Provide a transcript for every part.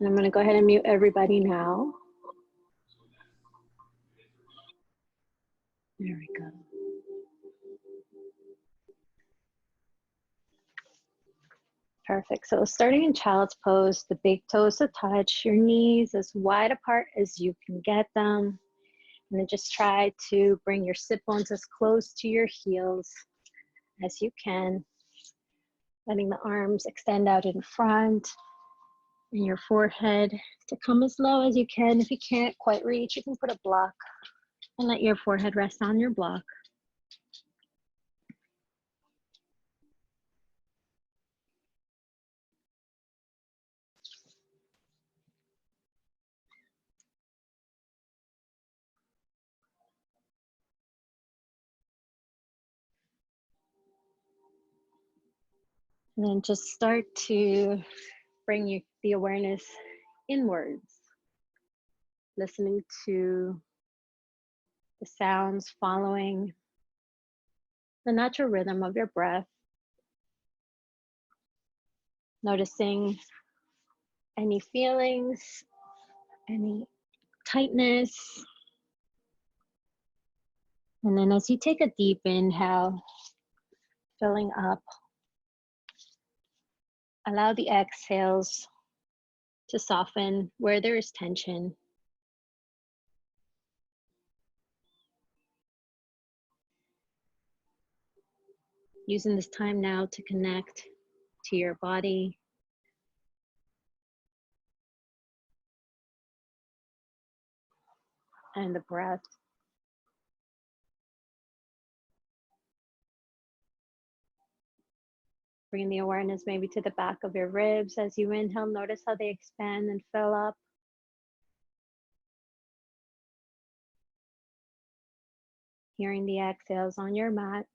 And I'm going to go ahead and mute everybody now. There we go. Perfect. So starting in child's pose, the big toes to touch, your knees as wide apart as you can get them. And then just try to bring your sit bones as close to your heels as you can. Letting the arms extend out in front and your forehead to come as low as you can. If you can't quite reach, you can put a block and let your forehead rest on your block. And then just start to bring the awareness inwards, listening to the sounds, following the natural rhythm of your breath, noticing any feelings, any tightness. And then as you take a deep inhale, filling up, allow the exhales to soften where there is tension. Using this time now to connect to your body. And the breath. Bring the awareness maybe to the back of your ribs as you inhale. Notice how they expand and fill up. Hearing the exhales on your mat.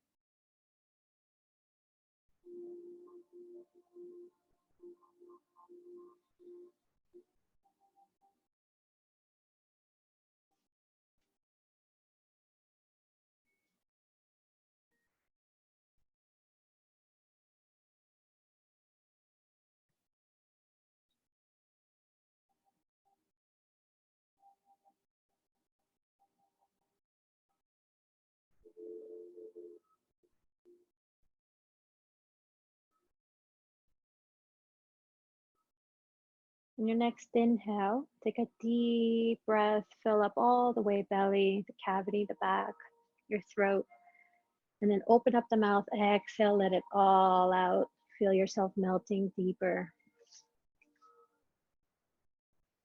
On your next inhale, take a deep breath, fill up all the way belly, the cavity, the back, your throat, and then open up the mouth, exhale, let it all out. Feel yourself melting deeper.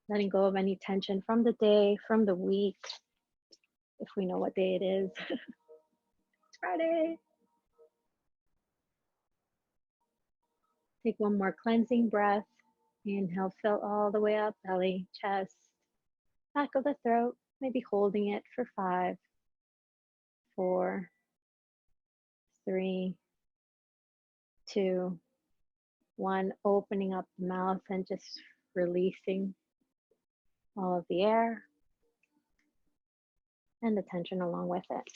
Letting go of any tension from the day, from the week, if we know what day it is. It's Friday. Take one more cleansing breath. Inhale, fill all the way up, belly, chest, back of the throat, maybe holding it for 5, 4, 3, 2, 1. Opening up the mouth and just releasing all of the air and the tension along with it.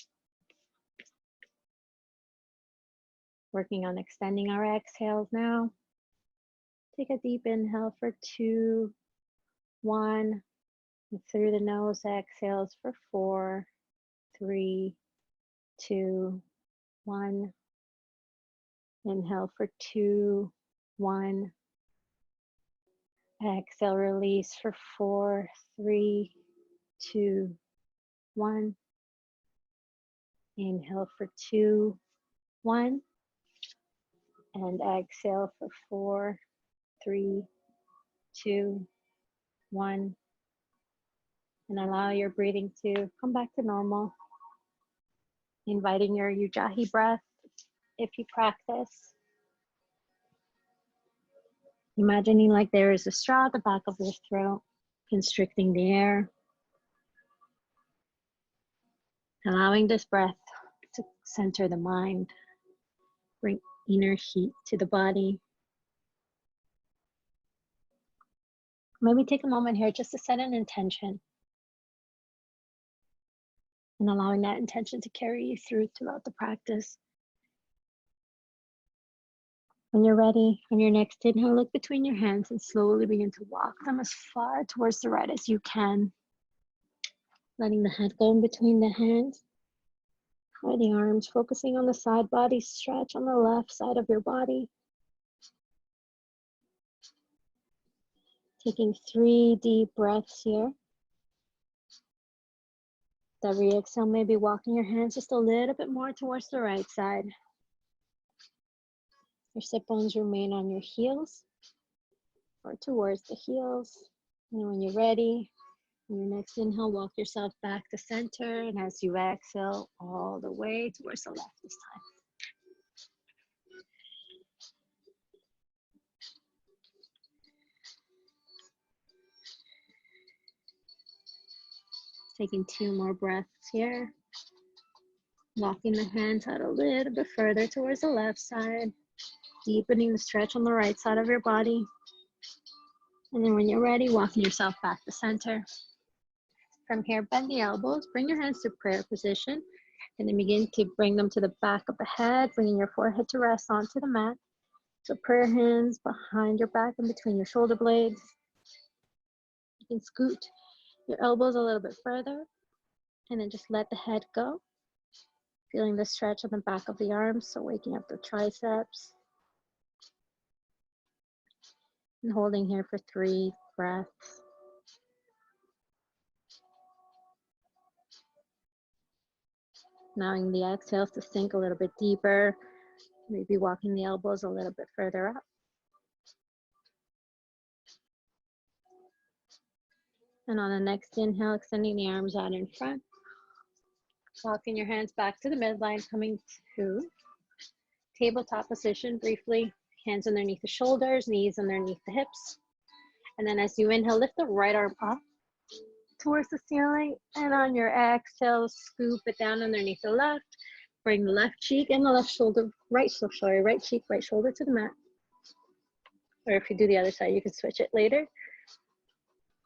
Working on extending our exhales now. Take a deep inhale for 2, 1. And through the nose, exhales for 4, 3, 2, 1. Inhale for 2, 1. Exhale, release for 4, 3, 2, 1. Inhale for 2, 1. And exhale for 4, 3, 2, 1. And allow your breathing to come back to normal. Inviting your Ujjayi breath if you practice. Imagining like there is a straw at the back of your throat, constricting the air. Allowing this breath to center the mind, bring inner heat to the body. Maybe take a moment here just to set an intention and allowing that intention to carry you throughout the practice. When you're ready, on your next inhale, look between your hands and slowly begin to walk them as far towards the right as you can. Letting the head go in between the hands or the arms, focusing on the side body stretch on the left side of your body. Taking 3 deep breaths here. Every exhale, maybe walking your hands just a little bit more towards the right side. Your sit bones remain on your heels or towards the heels. And when you're ready, on your next inhale, walk yourself back to center. And as you exhale, all the way towards the left this time. Taking 2 more breaths here. Walking the hands out a little bit further towards the left side. Deepening the stretch on the right side of your body. And then when you're ready, walking yourself back to center. From here, bend the elbows, bring your hands to prayer position, and then begin to bring them to the back of the head, bringing your forehead to rest onto the mat. So prayer hands behind your back and between your shoulder blades. You can scoot your elbows a little bit further, and then just let the head go. Feeling the stretch on the back of the arms, so waking up the triceps. And holding here for 3 breaths. Allowing the exhales to sink a little bit deeper, maybe walking the elbows a little bit further up. And on the next inhale, extending the arms out in front. Walking your hands back to the midline, coming to tabletop position briefly. Hands underneath the shoulders, knees underneath the hips. And then as you inhale, lift the right arm up towards the ceiling. And on your exhale, scoop it down underneath the left. Bring the left cheek and the left shoulder, right cheek, right shoulder to the mat. Or if you do the other side, you can switch it later.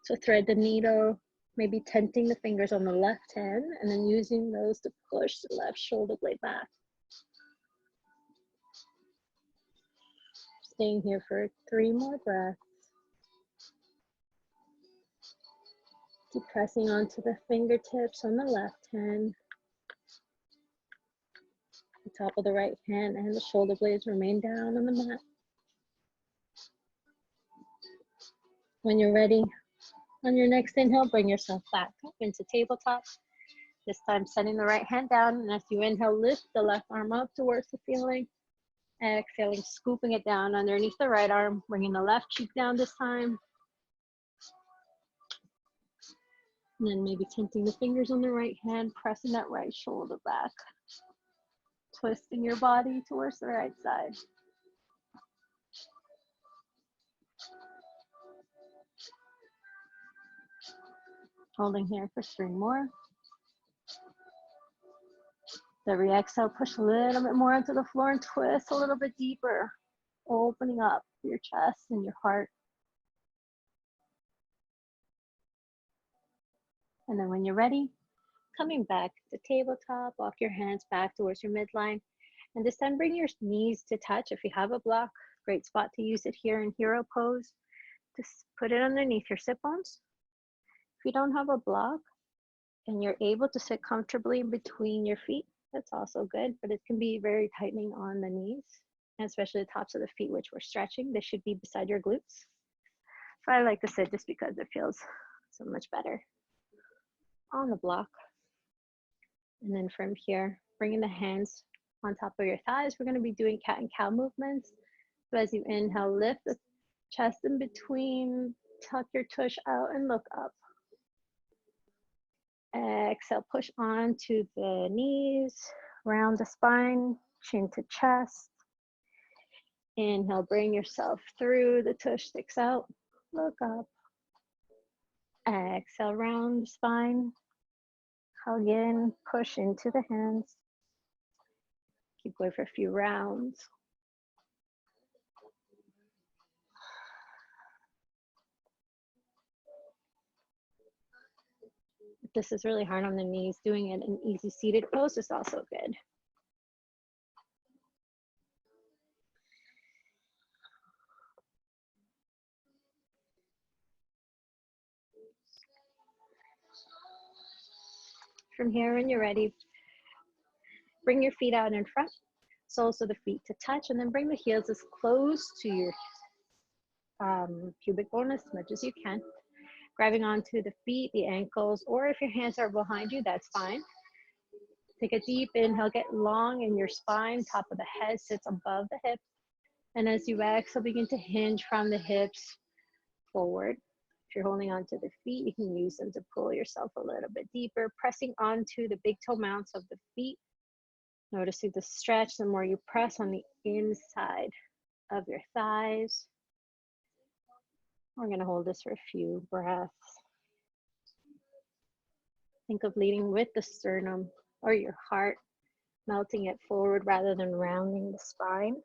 So thread the needle, maybe tenting the fingers on the left hand, and then using those to push the left shoulder blade back. Staying here for 3 more breaths. Keep pressing onto the fingertips on the left hand. The top of the right hand and the shoulder blades remain down on the mat. When you're ready, on your next inhale, bring yourself back up into tabletop. This time setting the right hand down, and as you inhale, lift the left arm up towards the ceiling. Exhaling, scooping it down underneath the right arm, bringing the left cheek down this time. And then maybe tenting the fingers on the right hand, pressing that right shoulder back. Twisting your body towards the right side. Holding here for 3 more. Every exhale, push a little bit more into the floor and twist a little bit deeper, opening up your chest and your heart. And then when you're ready, coming back to tabletop, walk your hands back towards your midline. And this time, bring your knees to touch. If you have a block, great spot to use it here in hero pose. Just put it underneath your sit bones. If you don't have a block and you're able to sit comfortably in between your feet, that's also good, but it can be very tightening on the knees, and especially the tops of the feet, which we're stretching. They should be beside your glutes. So I like to sit just because it feels so much better on the block. And then from here, bringing the hands on top of your thighs, we're going to be doing cat and cow movements. So as you inhale, lift the chest in between, tuck your tush out and look up. Exhale, push onto the knees, round the spine, chin to chest. Inhale, bring yourself through, the tush sticks out, look up. Exhale, round the spine, hug in, push into the hands. Keep going for a few rounds. If this is really hard on the knees, doing it in easy seated pose is also good. From here, when you're ready, bring your feet out in front, soles of the feet to touch, and then bring the heels as close to your pubic bone as much as you can. Grabbing onto the feet, the ankles, or if your hands are behind you, that's fine. Take a deep inhale, get long in your spine, top of the head sits above the hips. And as you exhale, begin to hinge from the hips forward. If you're holding onto the feet, you can use them to pull yourself a little bit deeper, pressing onto the big toe mounts of the feet. Noticing the stretch, the more you press on the inside of your thighs. We're gonna hold this for a few breaths. Think of leading with the sternum or your heart, melting it forward rather than rounding the spine.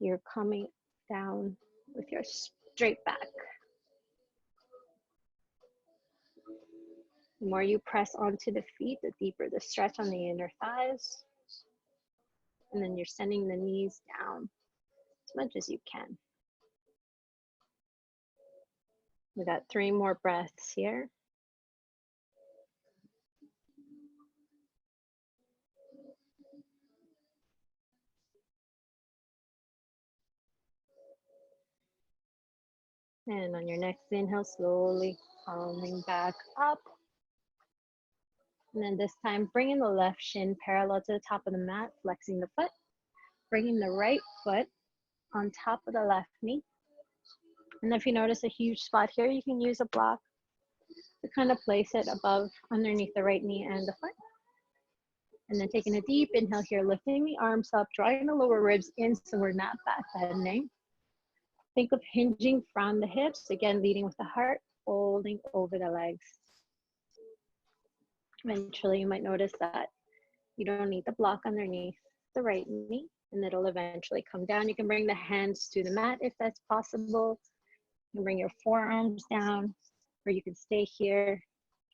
You're coming down with your straight back. The more you press onto the feet, the deeper the stretch on the inner thighs. And then you're sending the knees down as much as you can. We got 3 more breaths here. And on your next inhale, slowly coming back up. And then this time, bringing the left shin parallel to the top of the mat, flexing the foot, bringing the right foot on top of the left knee. And if you notice a huge spot here, you can use a block to kind of place it above, underneath the right knee and the foot. And then taking a deep inhale here, lifting the arms up, drawing the lower ribs in so we're not back bending. Think of hinging from the hips, again, leading with the heart, folding over the legs. Eventually, you might notice that you don't need the block underneath the right knee, and it'll eventually come down. You can bring the hands to the mat if that's possible. You can bring your forearms down, or you can stay here,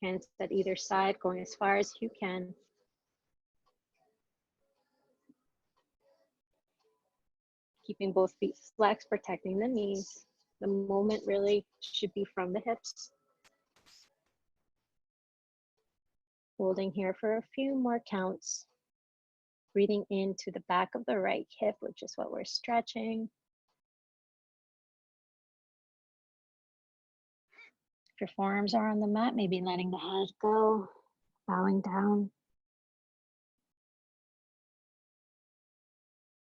hands at either side, going as far as you can. Keeping both feet flexed, protecting the knees. The movement really should be from the hips. Holding here for a few more counts. Breathing into the back of the right hip, which is what we're stretching. If your forearms are on the mat, maybe letting the head go, bowing down.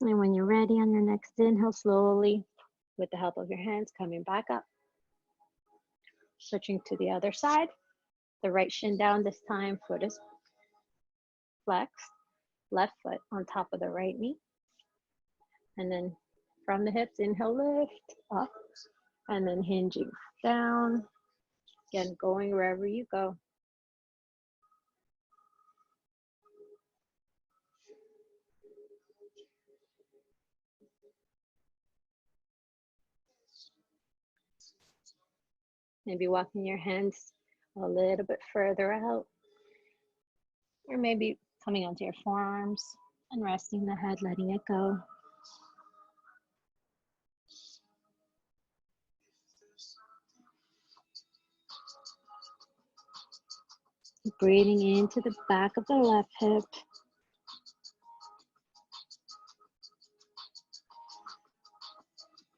And when you're ready, on your next inhale, slowly, with the help of your hands, coming back up. Switching to the other side. The right shin down this time, foot is flexed. Left foot on top of the right knee. And then from the hips, inhale, lift up. And then hinging down. Again, going wherever you go. Maybe walking your hands a little bit further out. Or maybe coming onto your forearms and resting the head, letting it go. Breathing into the back of the left hip.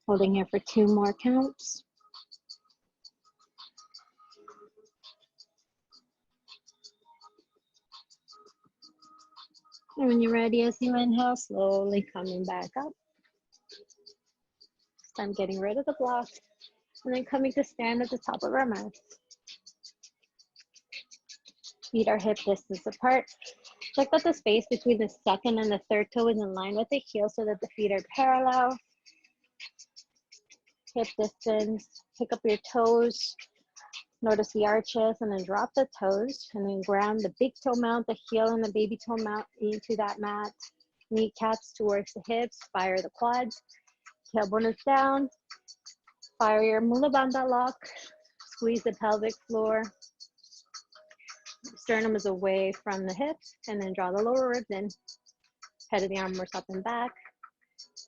Holding here for 2 more counts. And when you're ready, as you inhale, slowly coming back up. This time getting rid of the block. And then coming to stand at the top of our mat. Feet are hip distance apart. Check that the space between the second and the third toe is in line with the heel so that the feet are parallel. Hip distance, pick up your toes. Notice the arches and then drop the toes and then ground the big toe mount, the heel and the baby toe mount into that mat. Kneecaps towards the hips, fire the quads. Tailbone is down. Fire your Mula Bandha lock. Squeeze the pelvic floor. Sternum is away from the hips and then draw the lower ribs in. Head of the arm works up and back.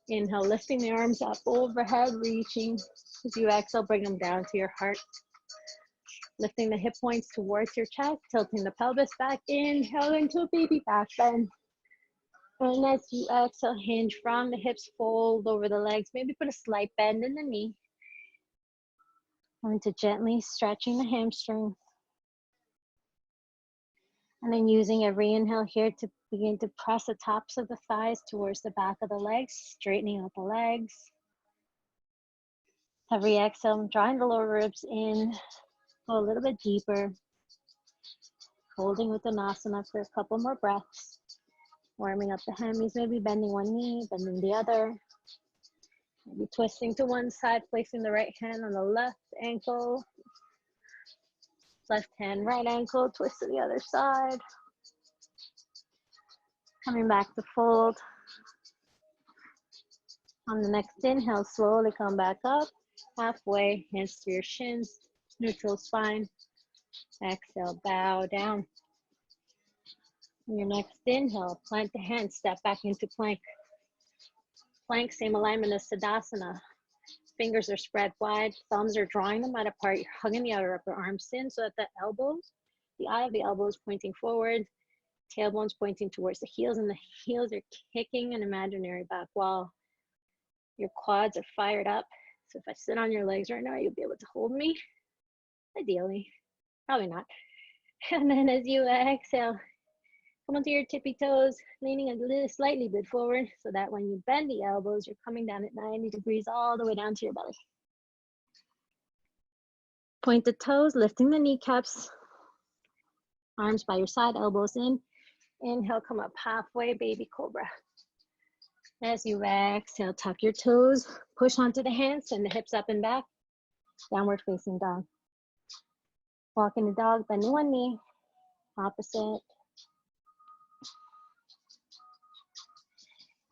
Inhale, lifting the arms up overhead, reaching. As you exhale, bring them down to your heart. Lifting the hip points towards your chest, tilting the pelvis back, inhale into a baby back bend. And as you exhale, hinge from the hips, fold over the legs, maybe put a slight bend in the knee. Going to gently stretching the hamstring. And then using every inhale here to begin to press the tops of the thighs towards the back of the legs, straightening out the legs. Every exhale, drawing the lower ribs in, go a little bit deeper. Holding Uttanasana for a couple more breaths. Warming up the hammies, maybe bending one knee, bending the other. Maybe twisting to one side, placing the right hand on the left ankle. Left hand, right ankle, twist to the other side. Coming back to fold. On the next inhale, slowly come back up. Halfway, hands to your shins, neutral spine. Exhale, bow down. On your next inhale, plant the hands, step back into plank. Plank, same alignment as Tadasana. Fingers are spread wide, thumbs are drawing them out apart. You're hugging the outer upper arms in so that the elbows, the eye of the elbows pointing forward, tailbones pointing towards the heels, and the heels are kicking an imaginary back wall. Your quads are fired up. So if I sit on your legs right now, you'll be able to hold me, ideally, probably not. And then as you exhale, come onto your tippy toes, leaning a little slightly bit forward so that when you bend the elbows, you're coming down at 90 degrees all the way down to your belly. Point the toes, lifting the kneecaps, arms by your side, elbows in. Inhale, come up halfway, baby cobra. As you exhale, tuck your toes, push onto the hands, send the hips up and back, downward facing dog. Walking the dog, bending one knee, opposite.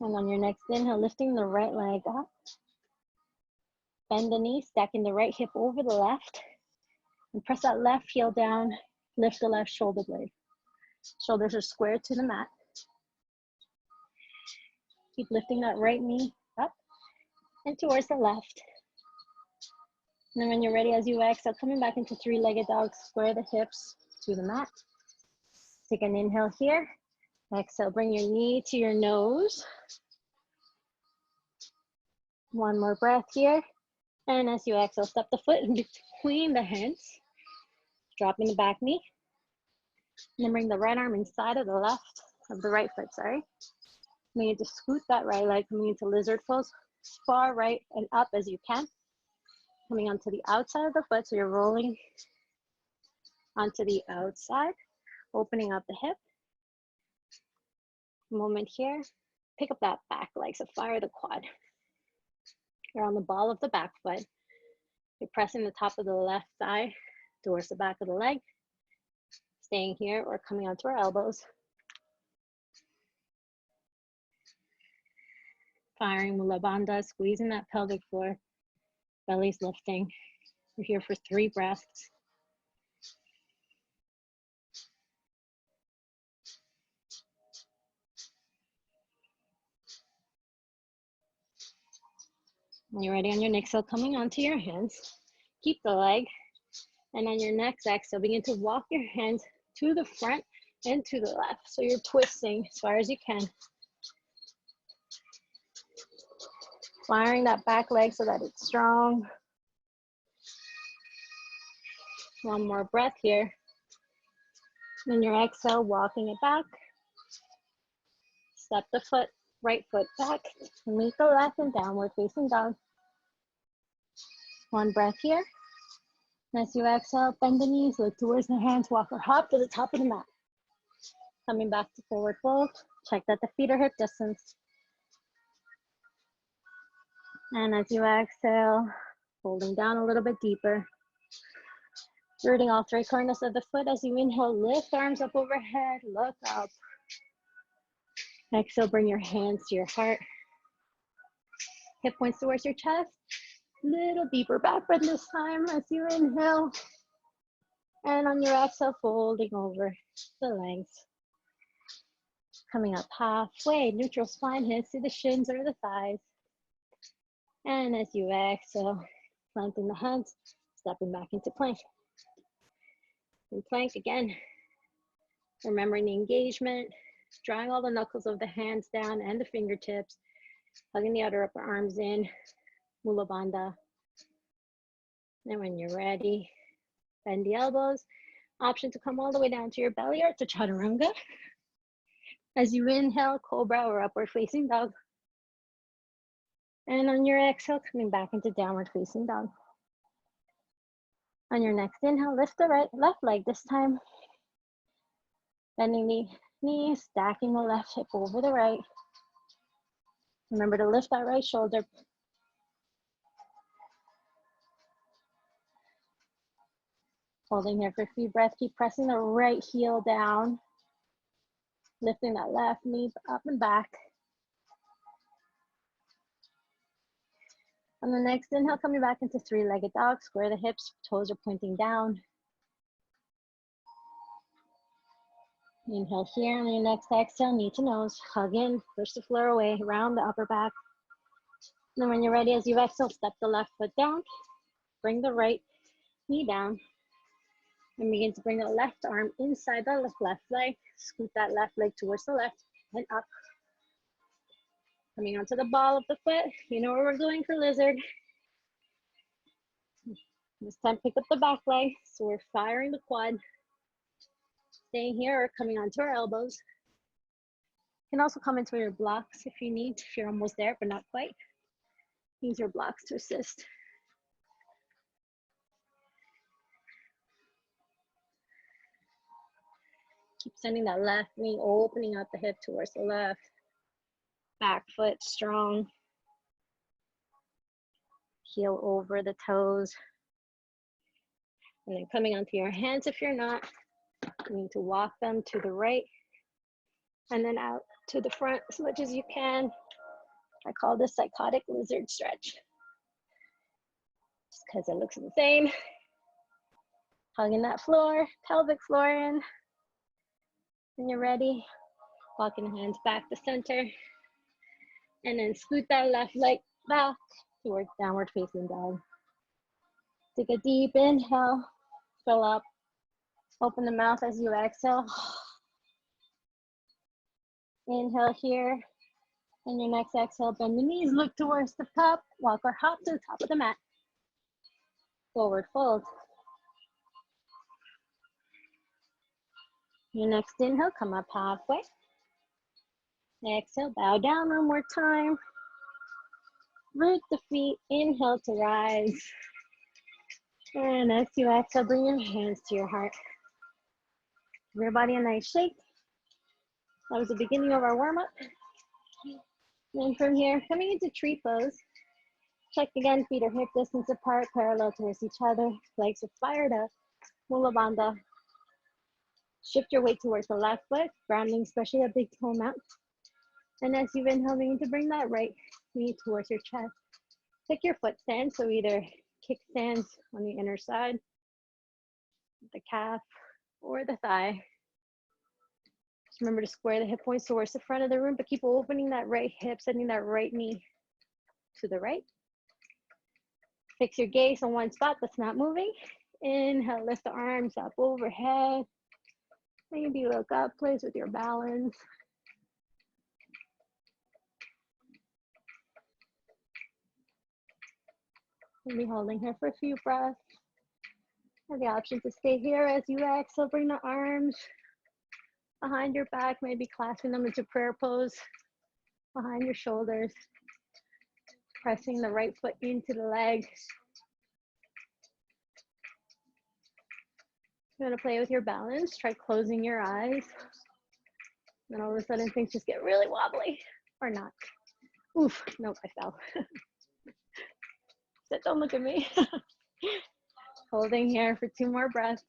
And on your next inhale, lifting the right leg up. Bend the knee, stacking the right hip over the left. And press that left heel down, lift the left shoulder blade. Shoulders are square to the mat. Keep lifting that right knee up and towards the left. And then when you're ready, as you exhale, coming back into three-legged dog, square the hips to the mat. Take an inhale here. Exhale, bring your knee to your nose. One more breath here. And as you exhale, step the foot in between the hands, dropping the back knee. And then bring the right arm inside of the left, of the right foot, sorry. You need to scoot that right leg, coming into lizard pose, as far right and up as you can. Coming onto the outside of the foot, so you're rolling onto the outside, opening up the hip. Moment here, pick up that back leg, so fire the quad. You're on the ball of the back foot. You're pressing the top of the left thigh towards the back of the leg. Staying here or coming onto our elbows. Firing Mula Bandha, squeezing that pelvic floor. Belly's lifting. We're here for 3 breaths. When you're ready on your next exhale, coming onto your hands. Keep the leg. And on your next exhale, begin to walk your hands to the front and to the left. So you're twisting as far as you can. Firing that back leg so that it's strong. One more breath here. Then your exhale, walking it back. Step the foot, right foot back. Meet the left and downward facing dog. One breath here. As you exhale, bend the knees, look towards the hands, walk or hop to the top of the mat. Coming back to forward fold. Check that the feet are hip distance. And as you exhale, folding down a little bit deeper. Rooting all 3 corners of the foot. As you inhale, lift arms up overhead, look up. Exhale, bring your hands to your heart. Hip points towards your chest. Little deeper back bend this time as you inhale. And on your exhale, folding over the legs. Coming up halfway, neutral spine, hands to the shins or the thighs. And as you exhale, planting the hands, stepping back into plank. In plank again, remembering the engagement, drawing all the knuckles of the hands down and the fingertips, hugging the outer upper arms in, Mula Bandha. And when you're ready, bend the elbows. Option to come all the way down to your belly or to chaturanga. As you inhale, cobra or upward facing dog. And on your exhale, coming back into downward facing dog. On your next inhale, lift the left leg this time. Bending the knees, stacking the left hip over the right. Remember to lift that right shoulder. Holding here for a few breaths. Keep pressing the right heel down. Lifting that left knee up and back. On the next inhale, coming back into three-legged dog. Square the hips, toes are pointing down. Inhale here, on your next exhale, knee to nose. Hug in, push the floor away, round the upper back. And then when you're ready, as you exhale, step the left foot down. Bring the right knee down. And begin to bring the left arm inside the left leg. Scoot that left leg towards the left and up. Coming onto the ball of the foot. You know where we're going for lizard. This time pick up the back leg. So we're firing the quad. Staying here or coming onto our elbows. You can also come into your blocks if you need, if you're almost there but not quite. Use your blocks to assist. Keep sending that left knee, opening out the hip towards the left. Back foot strong. Heel over the toes. And then coming onto your hands if you're not. You need to walk them to the right and then out to the front as much as you can. I call this psychotic lizard stretch. Just because it looks the same. Hugging that floor, pelvic floor in. When you're ready, walking the hands back to center. And then scoot that left leg back towards downward facing dog. Take a deep inhale, fill up. Open the mouth as you exhale. Inhale here. And your next exhale, bend the knees, look towards the top. Walk or hop to the top of the mat. Forward fold. Your next inhale, come up halfway. Exhale, bow down one more time. Root the feet, inhale to rise. And as you exhale, bring your hands to your heart. Give your body a nice shake. That was the beginning of our warm-up. And from here, coming into tree pose. Check again, feet are hip distance apart, parallel towards each other. Legs are fired up. Mula Bandha. Shift your weight towards the left foot, grounding especially a big toe mount. And as you inhale, you need to bring that right knee towards your chest. Pick your foot stand, so either kickstands on the inner side, the calf, or the thigh. Just remember to square the hip points towards the front of the room, but keep opening that right hip, sending that right knee to the right. Fix your gaze on one spot that's not moving. Inhale, lift the arms up overhead. Maybe look up, plays with your balance. We'll be holding here for a few breaths. Have the option to stay here as you exhale. Bring the arms behind your back, maybe clasping them into prayer pose behind your shoulders. Pressing the right foot into the leg. You're gonna play with your balance. Try closing your eyes. And all of a sudden things just get really wobbly, or not. Oof, nope, I fell. So don't look at me. Holding here for 2 more breaths.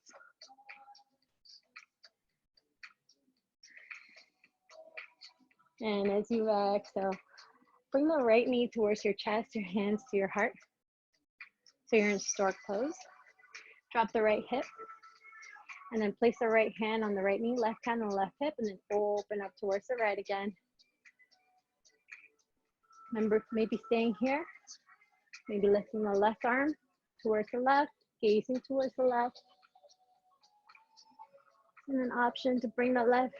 And as you exhale, bring the right knee towards your chest, your hands to your heart. So you're in stork pose. Drop the right hip. And then place the right hand on the right knee, left hand on the left hip, and then open up towards the right again. Remember, maybe staying here. Maybe lifting the left arm towards the left, gazing towards the left. And an option to bring the left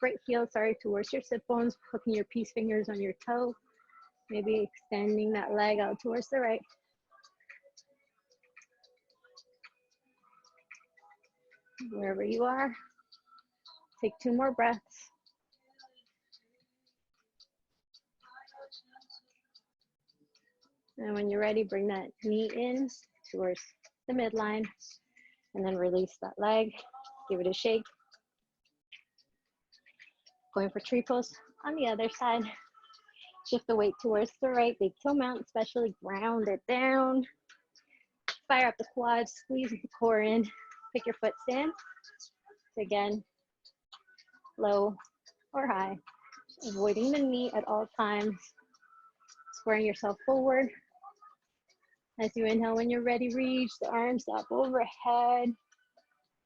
right heel, towards your sit bones, hooking your peace fingers on your toe, maybe extending that leg out towards the right. Wherever you are, take 2 more breaths. And when you're ready, bring that knee in towards the midline, and then release that leg. Give it a shake. Going for tree pose on the other side. Shift the weight towards the right, big toe mount, especially ground it down. Fire up the quads, squeeze the core in. Pick your foot stance. So again, low or high. Avoiding the knee at all times. Squaring yourself forward. As you inhale, when you're ready, reach the arms up overhead.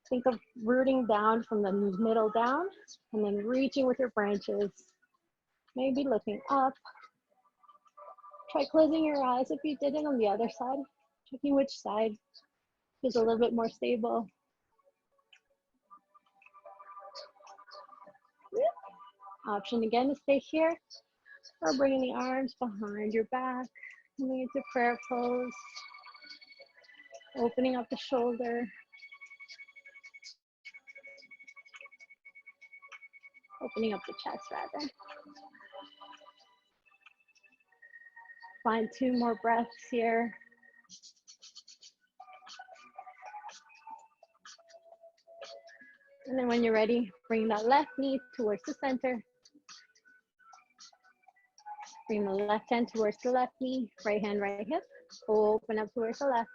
Think of rooting down from the middle down, and then reaching with your branches. Maybe looking up. Try closing your eyes if you did it on the other side. Checking which side is a little bit more stable. Option again to stay here, or bringing the arms behind your back. Moving into prayer pose. Opening up the shoulder. Opening up the chest rather. Find 2 more breaths here. And then when you're ready, bring that left knee towards the center. Bring the left hand towards the left knee, right hand, right hip. Open up towards the left.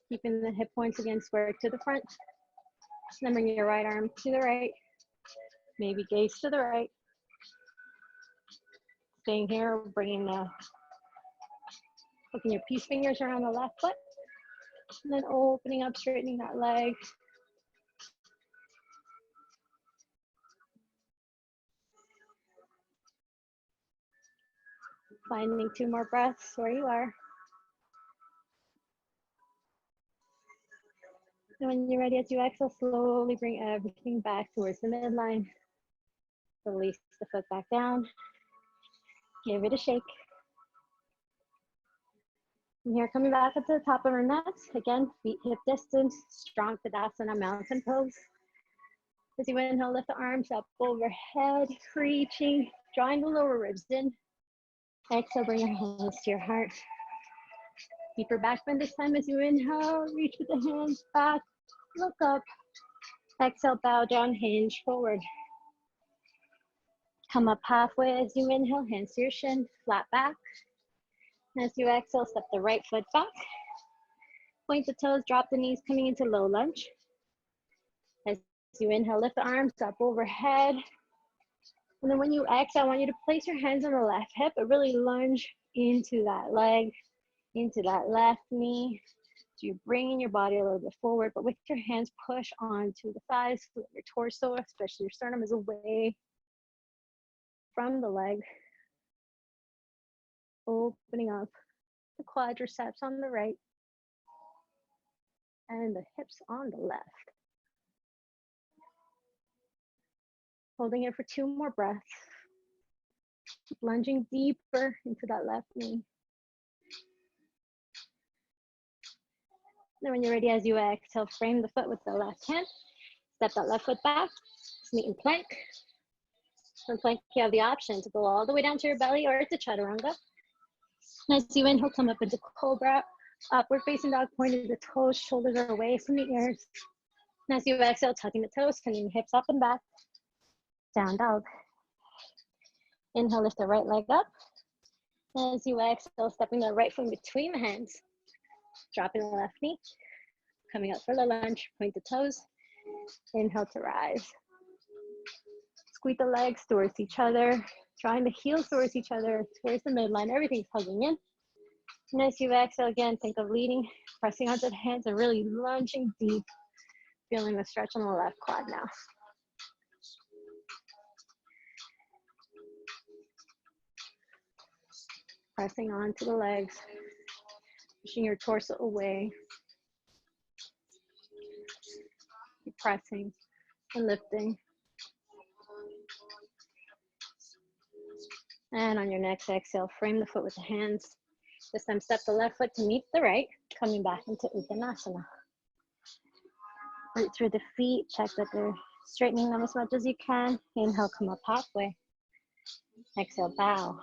Keeping the hip points again square to the front. Then bring your right arm to the right. Maybe gaze to the right. Staying here, bringing hooking your peace fingers around the left foot. And then opening up, straightening that leg. Finding 2 more breaths where you are. And when you're ready, as you exhale, slowly bring everything back towards the midline. Release the foot back down. Give it a shake. And here, coming back up to the top of our mats. Again, feet hip distance, strong Tadasana mountain pose. As you inhale, lift the arms up overhead, reaching, drawing the lower ribs in. Exhale, bring your hands to your heart. Deeper back bend this time as you inhale, reach with the hands back, look up. Exhale, bow down, hinge forward. Come up halfway as you inhale, hands to your shin, flat back. As you exhale, step the right foot back. Point the toes, drop the knees, coming into low lunge. As you inhale, lift the arms up overhead. And then when you exhale, I want you to place your hands on the left hip, but really lunge into that leg, into that left knee. So you're bringing your body a little bit forward, but with your hands, push onto the thighs, so that your torso, especially your sternum, is away from the leg. Opening up the quadriceps on the right and the hips on the left. Holding it for 2 more breaths. Keep lunging deeper into that left knee. Then when you're ready, as you exhale, frame the foot with the left hand. Step that left foot back, meet in plank. In plank, you have the option to go all the way down to your belly or to chaturanga. As you inhale, come up into cobra, upward facing dog, pointing the toes, shoulders are away from the ears. And as you exhale, tucking the toes, sending the hips up and back, down dog. Inhale, lift the right leg up. As you exhale, stepping the right foot between the hands, dropping the left knee, coming up for the lunge, point the toes, inhale to rise. Squeeze the legs towards each other, drawing the heels towards each other, towards the midline, everything's hugging in. And as you exhale again, think of leading, pressing onto the hands and really lunging deep, feeling the stretch on the left quad now. Pressing onto the legs, pushing your torso away. Keep pressing and lifting. And on your next exhale, frame the foot with the hands. This time, step the left foot to meet the right, coming back into Uttanasana. Root through the feet, check that they're straightening them as much as you can. Inhale, come up halfway. Exhale, bow.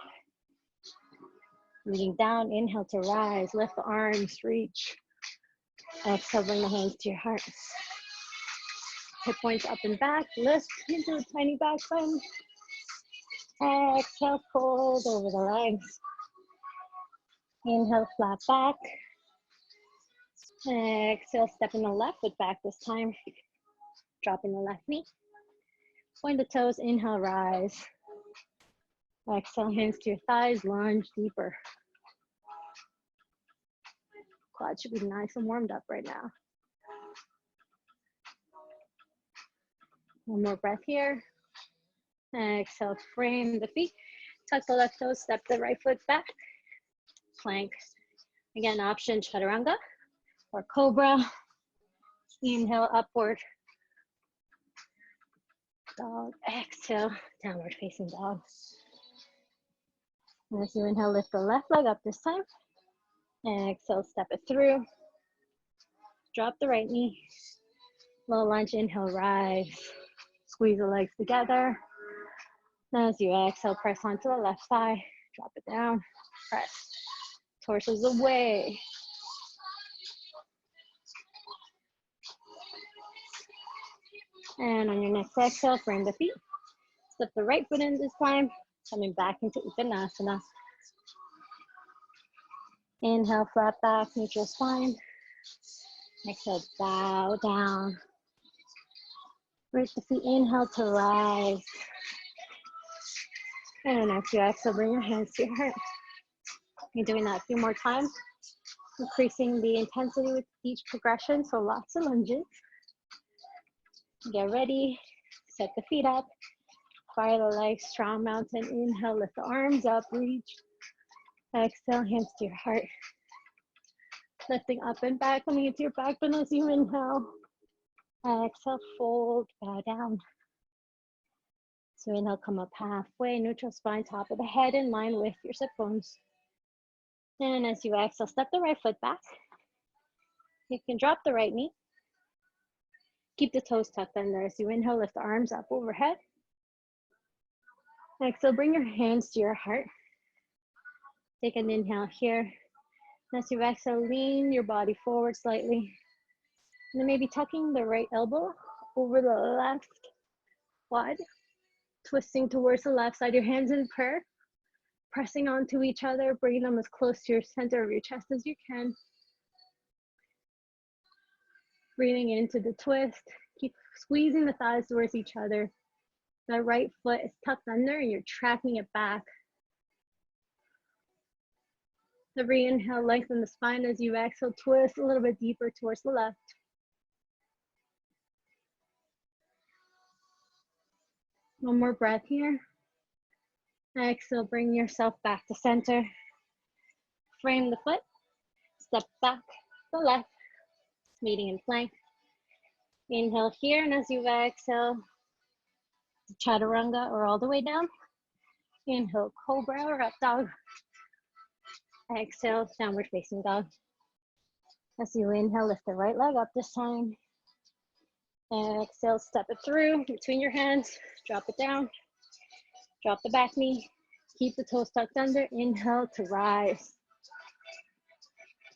Leaning down, inhale to rise, lift the arms, reach. Exhale, bring the hands to your heart. Hip points up and back, lift into a tiny back bend. Exhale, fold over the legs. Inhale, flat back. Exhale, step in the left foot back this time. Dropping the left knee. Point the toes, inhale, rise. Exhale, hands to your thighs, lunge deeper. Quad should be nice and warmed up right now. One more breath here. Exhale, frame the feet. Tuck the left toes, step the right foot back. Plank. Again, option chaturanga or cobra. Inhale, upward dog. Exhale, downward facing dog. And as you inhale, lift the left leg up this time. Exhale, step it through. Drop the right knee. Low lunge, inhale, rise. Squeeze the legs together. And as you exhale, press onto the left thigh. Drop it down. Press. Torsos away. And on your next exhale, frame the feet. Step the right foot in this time. Coming back into Uttanasana. Inhale, flat back, neutral spine. Exhale, bow down. Root the feet, inhale to rise. And as you exhale, bring your hands to your heart. You're doing that a few more times, increasing the intensity with each progression, so lots of lunges. Get ready, set the feet up, fire the legs, strong mountain. Inhale, lift the arms up, reach. Exhale, hands to your heart. Lifting up and back, coming into your back bend as you inhale. Exhale, fold, bow down. So inhale, come up halfway, neutral spine, top of the head in line with your sit bones. And as you exhale, step the right foot back. You can drop the right knee. Keep the toes tucked under. As you inhale, lift the arms up overhead. Exhale, bring your hands to your heart. Take an inhale here. As you exhale, lean your body forward slightly. And then maybe tucking the right elbow over the left quad. Twisting towards the left side, your hands in prayer. Pressing onto each other, bringing them as close to your center of your chest as you can. Breathing into the twist. Keep squeezing the thighs towards each other. The right foot is tucked under and you're tracking it back. Every inhale, lengthen the spine. As you exhale, twist a little bit deeper towards the left. One more breath here. Exhale, bring yourself back to center. Frame the foot. Step back, the left, meeting in plank. Inhale here, and as you exhale, chaturanga or all the way down. Inhale, cobra or up dog. Exhale, downward facing dog. As you inhale, lift the right leg up this time. Exhale, step it through between your hands. Drop it down. Drop the back knee. Keep the toes tucked under. Inhale to rise.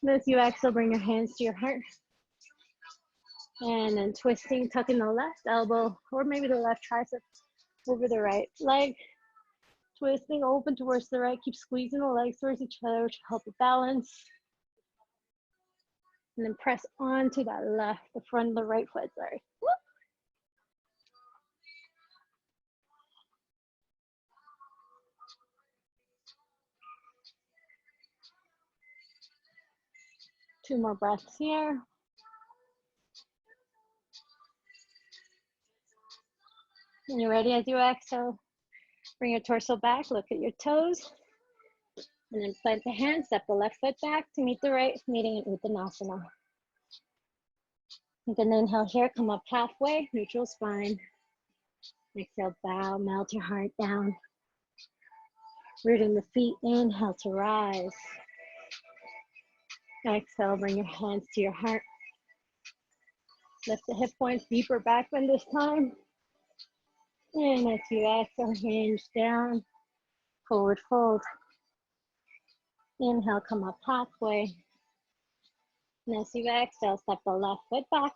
And as you exhale, bring your hands to your heart. And then twisting, tucking the left elbow or maybe the left tricep over the right leg. Twisting open towards the right. Keep squeezing the legs towards each other, which will help you balance. And then press onto that left, the front of the right foot, sorry. Whoop. Two more breaths here. When you're ready, as you exhale, bring your torso back, look at your toes, and then plant the hands, step the left foot back to meet the right, meeting in Uttanasana. You can inhale here, come up halfway, neutral spine. Exhale, bow, melt your heart down. Rooting the feet, inhale to rise. Exhale, bring your hands to your heart. Lift the hip points, deeper back bend this time. And as you exhale, hinge down, forward fold. Inhale, come up halfway. And as you exhale, step the left foot back.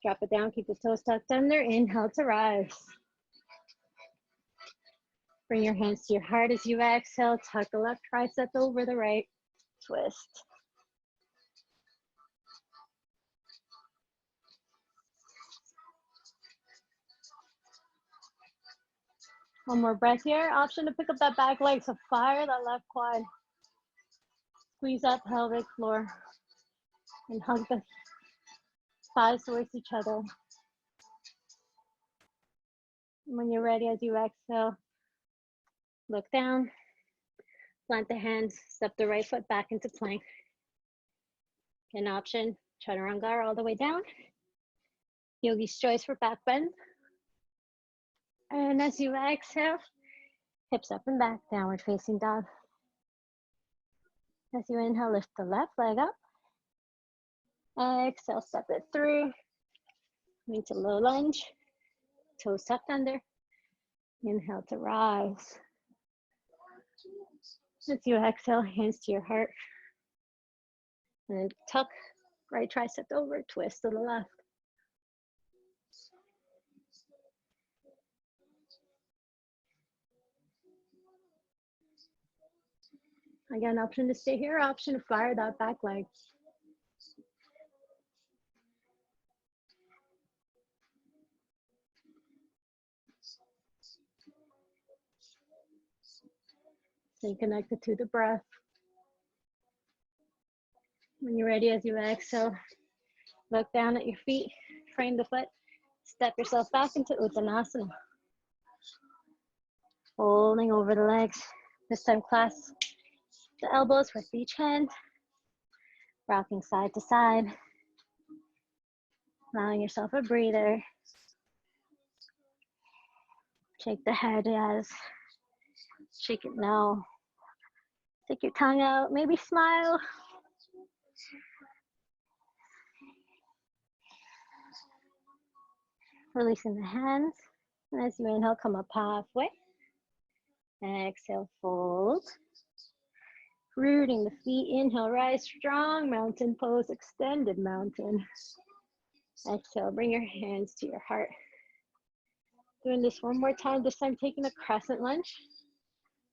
Drop it down, keep the toes tucked under. Inhale to rise. Bring your hands to your heart as you exhale. Tuck the left tricep over the right. Twist. One more breath here. Option to pick up that back leg, so fire that left quad. Squeeze that pelvic floor and hug the thighs towards each other. And when you're ready, as you exhale, look down, plant the hands, step the right foot back into plank. An option, chaturanga all the way down. Yogi's choice for back bend. And as you exhale, hips up and back, downward facing dog. As you inhale, lift the left leg up. Exhale, step it through. Into low lunge, toes tucked under. Inhale to rise. As you exhale, hands to your heart. And then tuck right tricep over, twist to the left. Again, option to stay here, option to fire that back leg. Stay connected to the breath. When you're ready, as you exhale, look down at your feet, frame the foot, step yourself back into Uttanasana. Folding over the legs. This time clasp the elbows with each hand, rocking side to side, allowing yourself a breather. Shake the head yes, shake it no. Stick your tongue out, maybe smile. Releasing the hands. And as you inhale, come up halfway. Exhale, fold. Rooting the feet, inhale, rise, strong mountain pose, extended mountain. Exhale, bring your hands to your heart. Doing this one more time, this time taking a crescent lunge.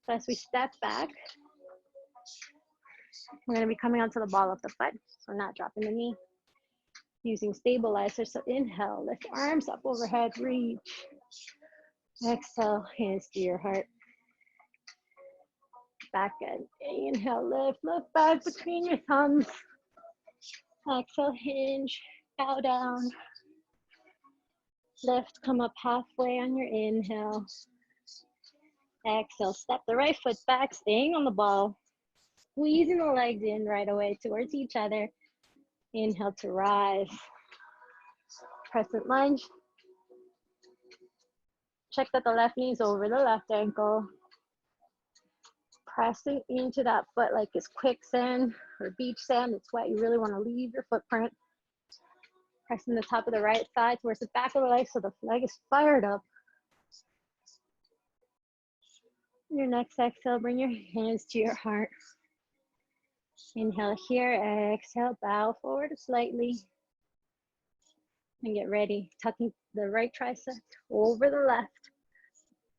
So as we step back, we're gonna be coming onto the ball of the foot, so not dropping the knee. Using stabilizer, so inhale, lift arms up overhead, reach. Exhale, hands to your heart. Back end, inhale, lift back between your thumbs. Exhale, hinge, bow down. Lift, come up halfway on your inhale. Exhale, step the right foot back, staying on the ball. Squeezing the legs in right away towards each other. Inhale to rise. Crescent lunge. Check that the left knee is over the left ankle. Pressing into that foot like it's quicksand or beach sand. It's wet. You really want to leave your footprint. Pressing the top of the right thigh towards the back of the leg so the leg is fired up. Your next exhale, bring your hands to your heart. Inhale here, exhale, bow forward slightly. And get ready, tucking the right tricep over the left,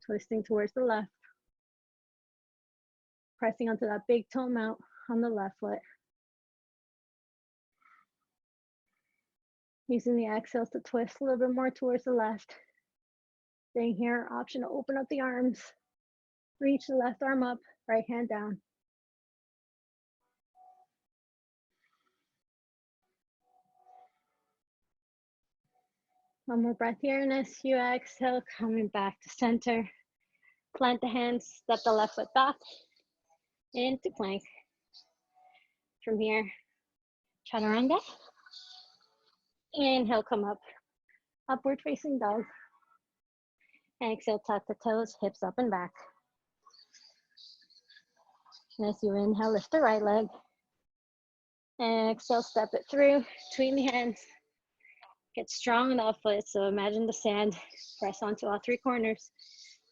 twisting towards the left. Pressing onto that big toe mount on the left foot. Using the exhales to twist a little bit more towards the left. Staying here, option to open up the arms. Reach the left arm up, right hand down. One more breath here, and as you exhale, coming back to center. Plant the hands, step the left foot back into plank. From here, chaturanga. Inhale, come up. Upward facing dog. Exhale, tuck the toes, hips up and back. And as you inhale, lift the right leg. Exhale, step it through, between the hands. Get strong in the off foot, so imagine the sand. Press onto all three corners.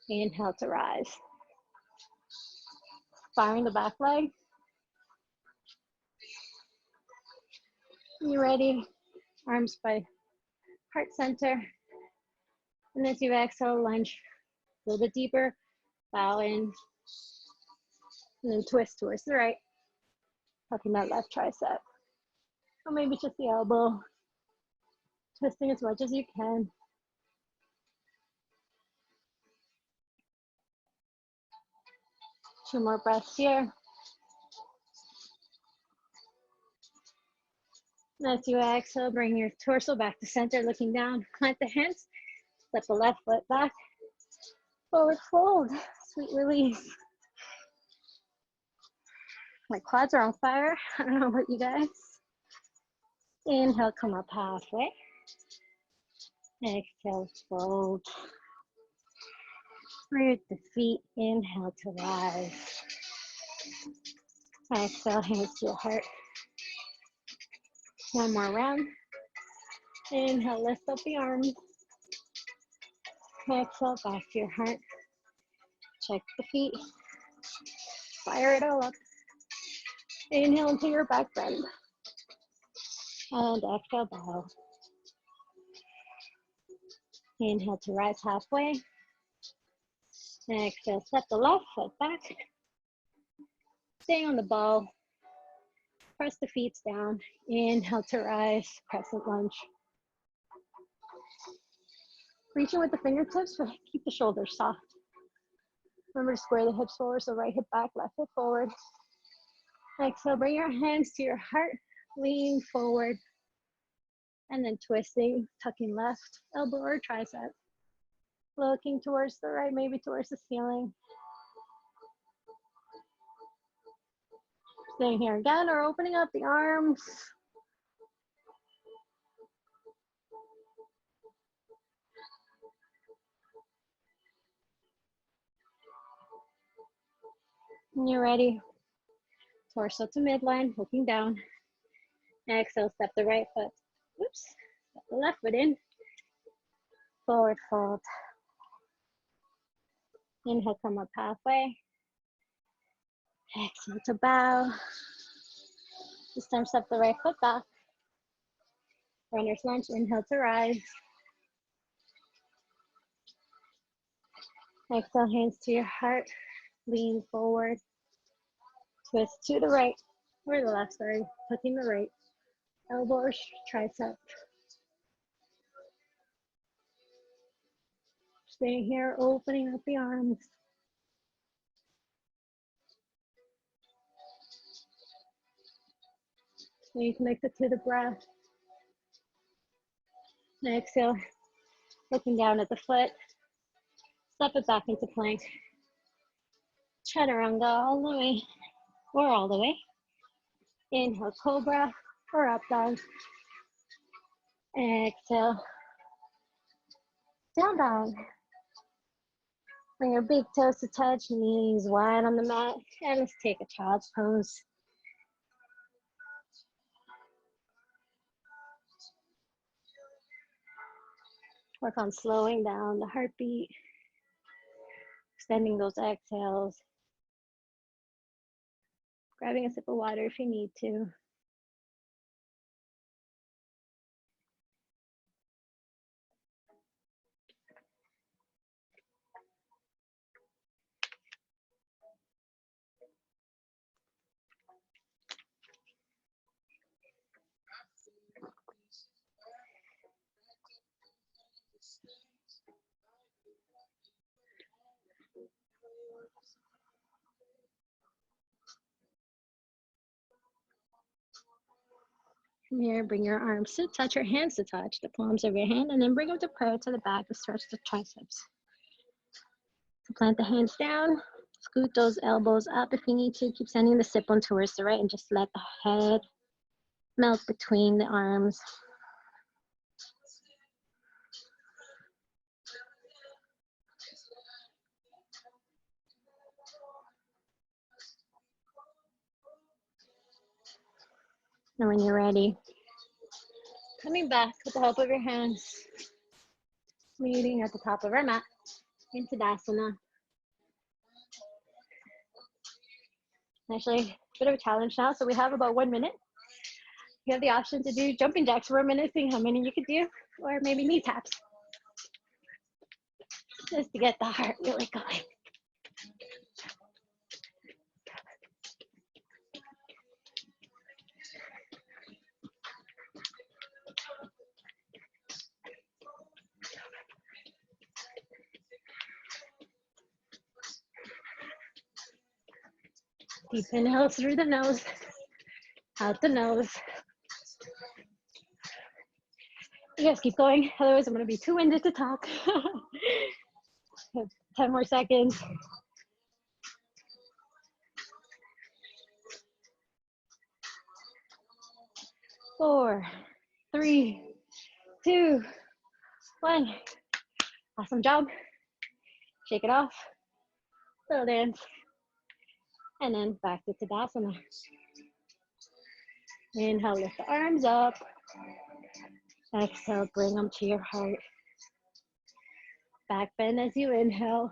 Inhale to rise. Firing the back leg. You ready? Arms by heart center. And as you exhale, lunge a little bit deeper. Bow in. And then twist towards the right. Tucking that left tricep. Or maybe just the elbow. Twisting as much as you can. Two more breaths here. And as you exhale, bring your torso back to center, looking down. Plant the hands. Step the left foot back. Forward fold. Sweet release. My quads are on fire. I don't know about you guys. Inhale, come up halfway. Exhale, fold. Root the feet. Inhale to rise. Exhale, hands to your heart. One more round. Inhale, lift up the arms. Exhale, back to your heart. Check the feet. Fire it all up. Inhale into your back bend. And exhale, bow. Inhale to rise halfway. Exhale, step the left foot back. Stay on the ball. Press the feet down. Inhale to rise, crescent lunge. Reaching with the fingertips, but keep the shoulders soft. Remember to square the hips forward, so right hip back, left hip forward. Exhale, bring your hands to your heart, lean forward, and then twisting, tucking left elbow or tricep. Looking towards the right, maybe towards the ceiling. Staying here again, or opening up the arms. When you're ready, torso to midline, looking down. Exhale, step the right foot. Oops, step the left foot in. Forward fold. Inhale, come up halfway. Exhale to bow. This time, step the right foot back. Runner's lunge, inhale to rise. Exhale, hands to your heart. Lean forward. Twist to the right or the left, sorry. Tucking the right. Elbow or tricep. Stay here, opening up the arms. Stay connected to the breath. Exhale, looking down at the foot. Step it back into plank. Chaturanga all the way, or all the way. Inhale, cobra or up dog. Exhale, down dog. Bring your big toes to touch, knees wide on the mat, and let's take a child's pose. Work on slowing down the heartbeat, extending those exhales, grabbing a sip of water if you need to. From here, bring your arms to touch, your hands to touch, the palms of your hand, and then bring them to prayer to the back to stretch the triceps. So plant the hands down, scoot those elbows up if you need to. Keep sending the sit bone towards the right and just let the head melt between the arms. And when you're ready, coming back with the help of your hands, meeting at the top of our mat into Tadasana. Actually, a bit of a challenge now, so we have about 1 minute. You have the option to do jumping jacks for a minute, seeing how many you could do, or maybe knee taps, just to get the heart really going. Deep inhale through the nose, out the nose. You guys keep going, otherwise I'm gonna be too winded to talk. 10 more seconds. Four, three, two, one. Awesome job. Shake it off, little dance, and then back to Tadasana. Inhale, lift the arms up. Exhale, bring them to your heart. Back bend as you inhale.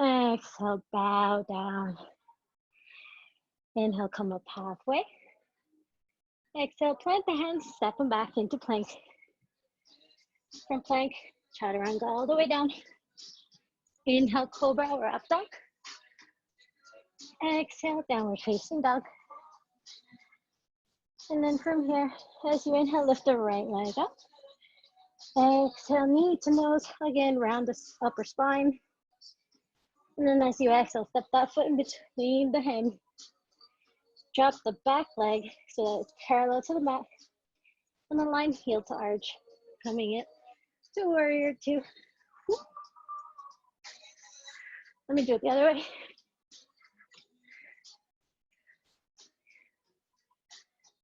Exhale, bow down. Inhale, come up halfway. Exhale, plant the hands, step them back into plank. From plank, chaturanga all the way down. Inhale, cobra or up dog. Exhale, downward facing dog. And then from here, as you inhale, lift the right leg up. Exhale, knee to nose. Again, round the upper spine. And then as you exhale, step that foot in between the hand. Drop the back leg so that it's parallel to the mat. And then line heel to arch. Coming in to warrior two. Let me do it the other way.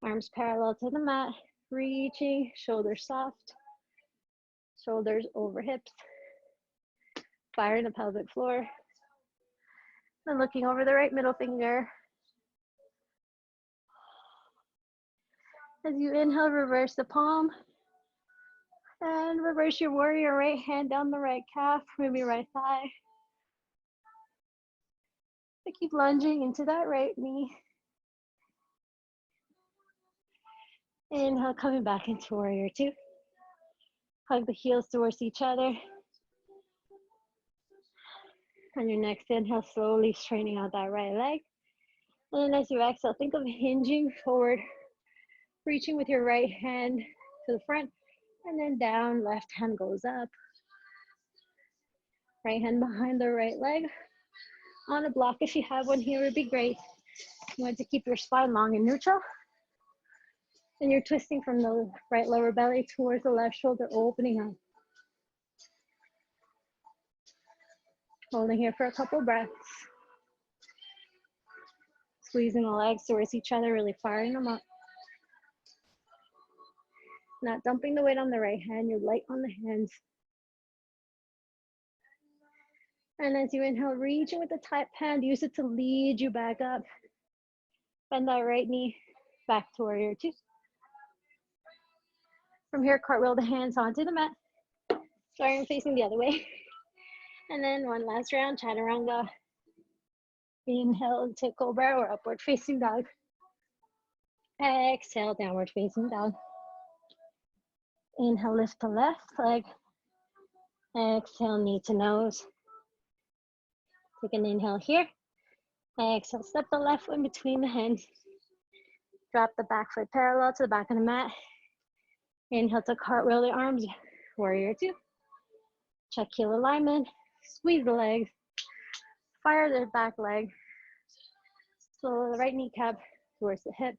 Arms parallel to the mat, reaching, shoulders soft, shoulders over hips, fire in the pelvic floor. Then looking over the right middle finger. As you inhale, reverse the palm. And reverse your warrior, right hand down the right calf, maybe right thigh. So keep lunging into that right knee. Inhale, coming back into warrior two. Hug the heels towards each other. On your next inhale, slowly straightening out that right leg. And as you exhale, think of hinging forward, reaching with your right hand to the front, and then down, left hand goes up. Right hand behind the right leg. On a block, if you have one here, would be great. You want to keep your spine long and neutral. And you're twisting from the right lower belly towards the left shoulder, opening up. Holding here for a couple breaths. Squeezing the legs towards each other, really firing them up. Not dumping the weight on the right hand, you're light on the hands. And as you inhale, reaching with the top hand, use it to lead you back up. Bend that right knee back to warrior two. From here, cartwheel the hands onto the mat. Starting facing the other way. And then one last round, chaturanga. Inhale into cobra or upward facing dog. Exhale, downward facing dog. Inhale, lift the left leg. Exhale, knee to nose. Take an inhale here. Exhale, step the left foot in between the hands. Drop the back foot parallel to the back of the mat. Inhale to cartwheel the arms, warrior two. Check heel alignment, squeeze the legs, fire the back leg. So the right kneecap towards the hip.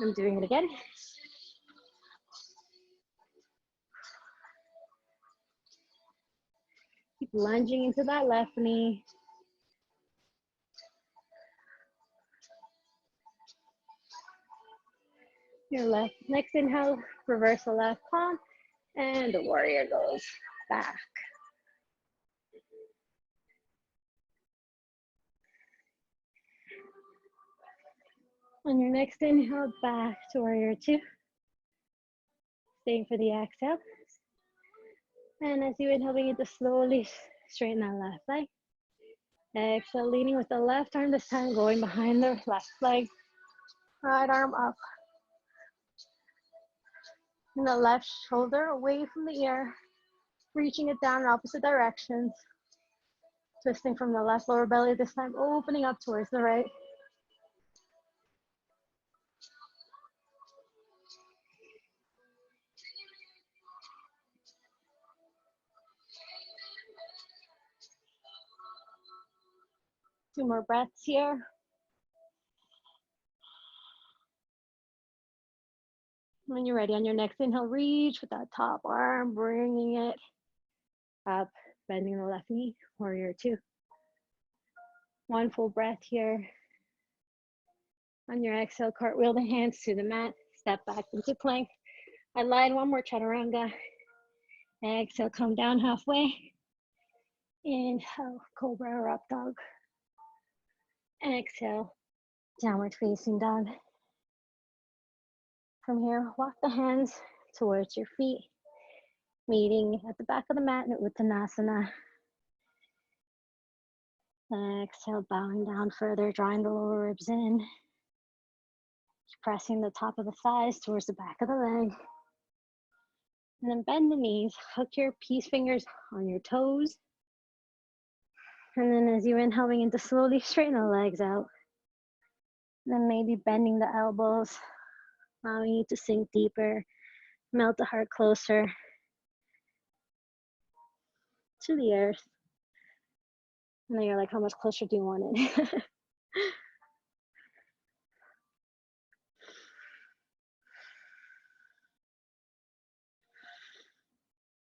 I'm doing it again. Keep lunging into that left knee. Your left, next inhale, reverse the left palm, and the warrior goes back. On your next inhale, back to warrior two. Staying for the exhale. And as you inhale, begin to slowly straighten that left leg. Exhale, leaning with the left arm this time, going behind the left leg. Right arm up. And the left shoulder away from the ear, reaching it down in opposite directions. Twisting from the left lower belly this time, opening up towards the right. Two more breaths here. When you're ready, on your next inhale, reach with that top arm, bringing it up, bending the left knee, warrior two. One full breath here. On your exhale, cartwheel the hands to the mat, step back into plank. Align one more chaturanga. Exhale, come down halfway. Inhale, cobra or up dog. Exhale, downward facing dog. From here, walk the hands towards your feet, meeting at the back of the mat in Uttanasana. Exhale, bowing down further, drawing the lower ribs in. Pressing the top of the thighs towards the back of the leg. And then bend the knees, hook your peace fingers on your toes. And then as you inhale, begin to slowly straighten the legs out. And then maybe bending the elbows, allowing you to sink deeper, melt the heart closer to the earth. And then you're like, how much closer do you want it?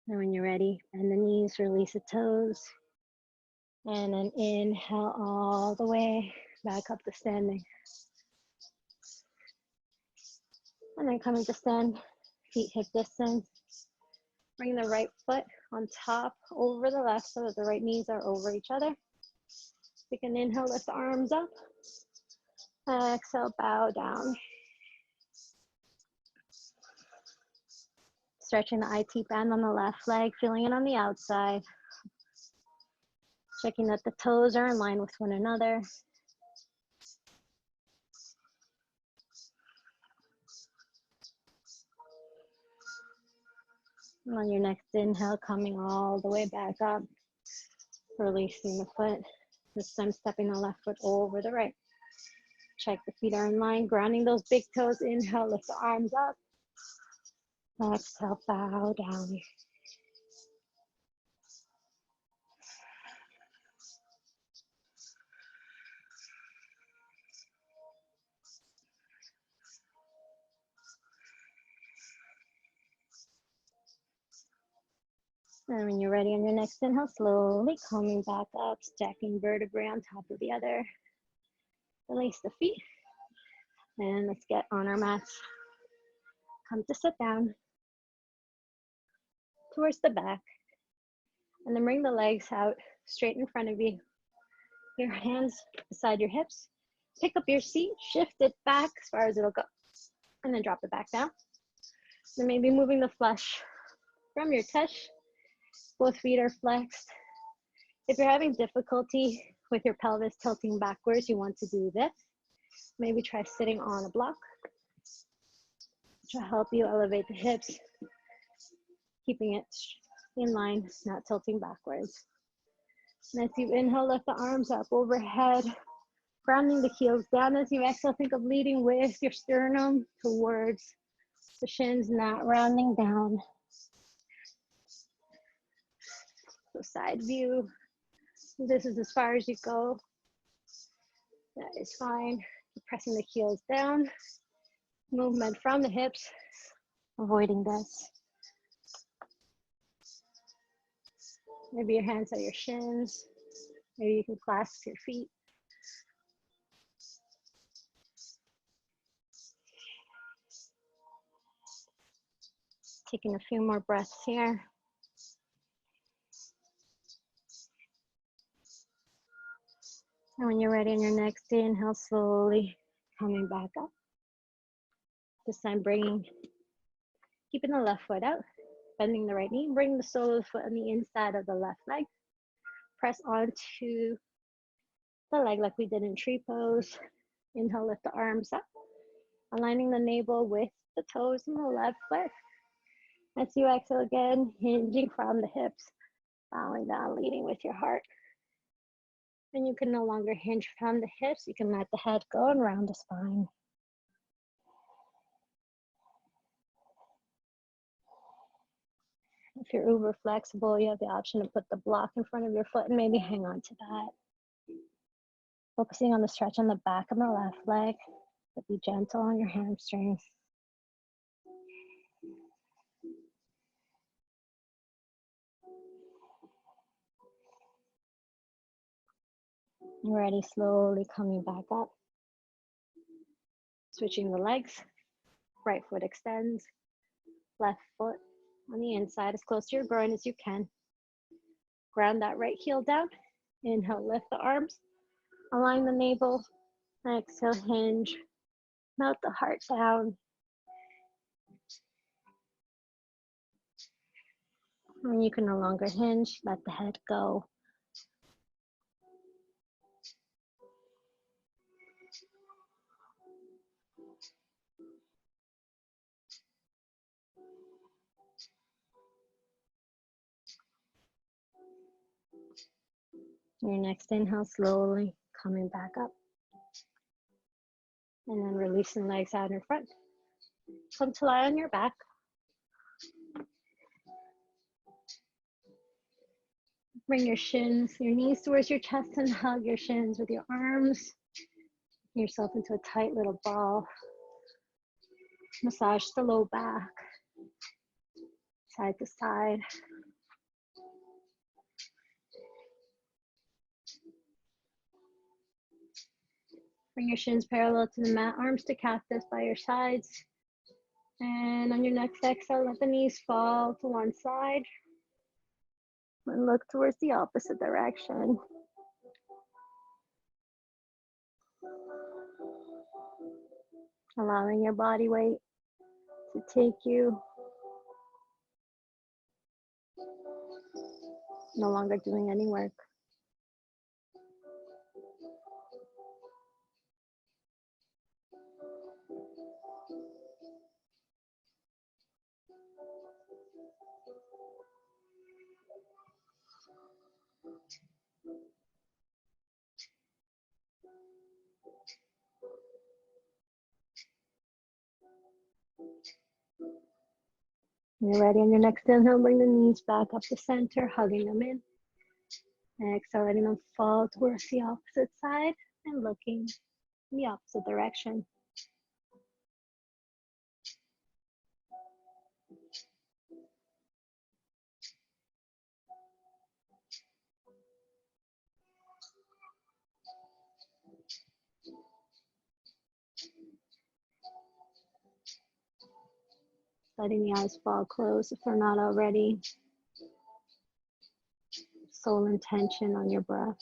And when you're ready, bend the knees, release the toes. And then inhale all the way back up to standing. And then coming to stand, feet hip distance. Bring the right foot on top over the left so that the right knees are over each other. Take an inhale, lift the arms up. Exhale, bow down. Stretching the IT band on the left leg, feeling it on the outside. Checking that the toes are in line with one another. And on your next inhale, coming all the way back up, releasing the foot. This time stepping the left foot over the right. Check the feet are in line, grounding those big toes. Inhale, lift the arms up. Exhale, bow down. And when you're ready on your next inhale, slowly coming back up, stacking vertebrae on top of the other. Release the feet. And let's get on our mats. Come to sit down towards the back. And then bring the legs out straight in front of you. Your hands beside your hips. Pick up your seat, shift it back as far as it'll go. And then drop it back down. Then maybe moving the flesh from your tush. Both feet are flexed. If you're having difficulty with your pelvis tilting backwards, you want to do this. Maybe try sitting on a block to help you elevate the hips, keeping it in line, not tilting backwards. And as you inhale, lift the arms up overhead, grounding the heels down. As you exhale, think of leading with your sternum towards the shins, not rounding down. So side view, this is as far as you go. That is fine. Keep pressing the heels down. Movement from the hips, avoiding this. Maybe your hands at your shins. Maybe you can clasp your feet. Taking a few more breaths here. And when you're ready on your next inhale, slowly coming back up. This time keeping the left foot out, bending the right knee, bring the sole of the foot on the inside of the left leg. Press onto the leg like we did in tree pose. Inhale, lift the arms up, aligning the navel with the toes in the left foot. As you exhale again, hinging from the hips, bowing down, leading with your heart. And you can no longer hinge from the hips. You can let the head go and round the spine. If you're uber flexible, you have the option to put the block in front of your foot and maybe hang on to that. Focusing on the stretch on the back of the left leg, but be gentle on your hamstrings. Ready, slowly coming back up. Switching the legs. Right foot extends. Left foot on the inside as close to your groin as you can. Ground that right heel down. Inhale, lift the arms. Align the navel. Exhale, hinge. Melt the heart down. When you can no longer hinge, let the head go. Your next inhale, slowly coming back up. And then releasing legs out in front. Come to lie on your back. Bring your knees towards your chest and hug your shins with your arms. Bring yourself into a tight little ball. Massage the low back, side to side. Bring your shins parallel to the mat, arms to cactus by your sides. And on your next exhale, let the knees fall to one side. And look towards the opposite direction. Allowing your body weight to take you. No longer doing any work. When you're ready on your next inhale, bring the knees back up to center, hugging them in. Exhale, letting them fall towards the opposite side and looking in the opposite direction. Letting the eyes fall closed if they're not already. Sole intention on your breath.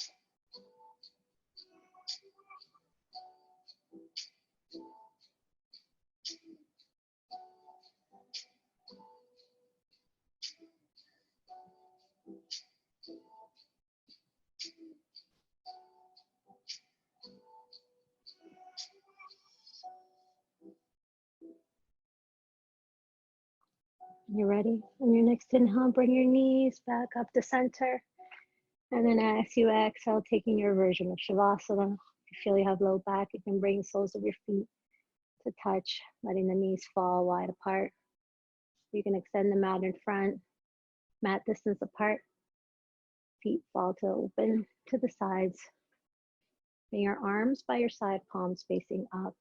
You're ready. On your next inhale, bring your knees back up to center. And then as you exhale, taking your version of Shavasana. If you feel you have low back, you can bring the soles of your feet to touch, letting the knees fall wide apart. You can extend the mat in front, mat distance apart. Feet fall to open to the sides. Bring your arms by your side, palms facing up.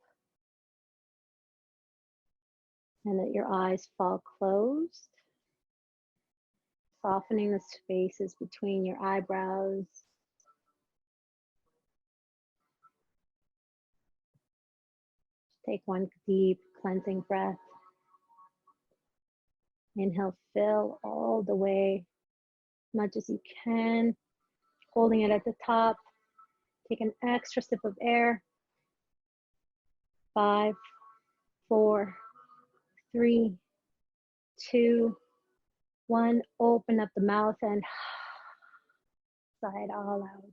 And let your eyes fall closed. Softening the spaces between your eyebrows. Take one deep cleansing breath. Inhale, fill all the way, as much as you can, holding it at the top. Take an extra sip of air. 5, 4, 3, 2, 1. Open up the mouth and sigh it all out.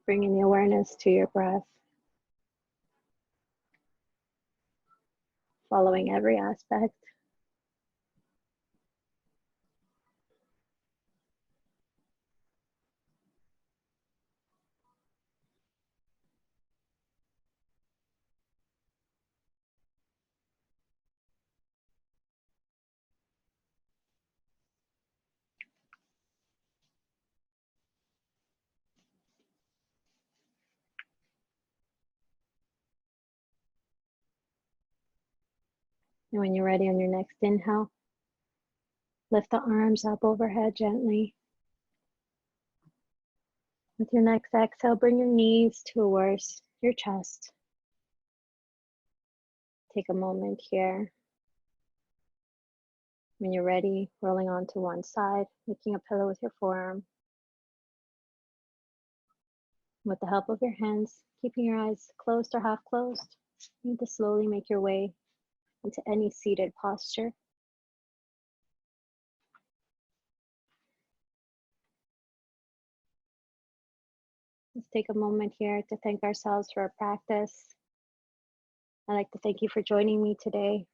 Bringing the awareness to your breath, following every aspect. And when you're ready on your next inhale, lift the arms up overhead gently. With your next exhale, bring your knees towards your chest. Take a moment here. When you're ready, rolling onto one side, making a pillow with your forearm. With the help of your hands, keeping your eyes closed or half closed, you need to slowly make your way into any seated posture. Let's take a moment here to thank ourselves for our practice. I'd like to thank you for joining me today,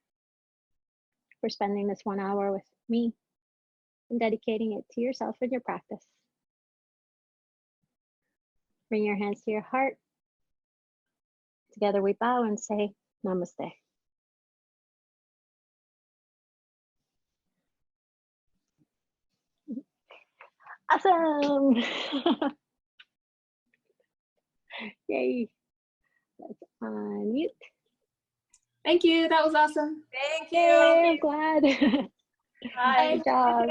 for spending this 1 hour with me and dedicating it to yourself and your practice. Bring your hands to your heart. Together we bow and say namaste. Awesome! Yay! Let's unmute. Thank you. That was awesome. Thank Yay, you. I'm glad. Bye. Good job.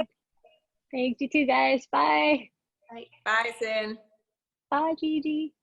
Thanks, you too, guys. Bye. Bye. Bye, Sin. Bye, Gigi.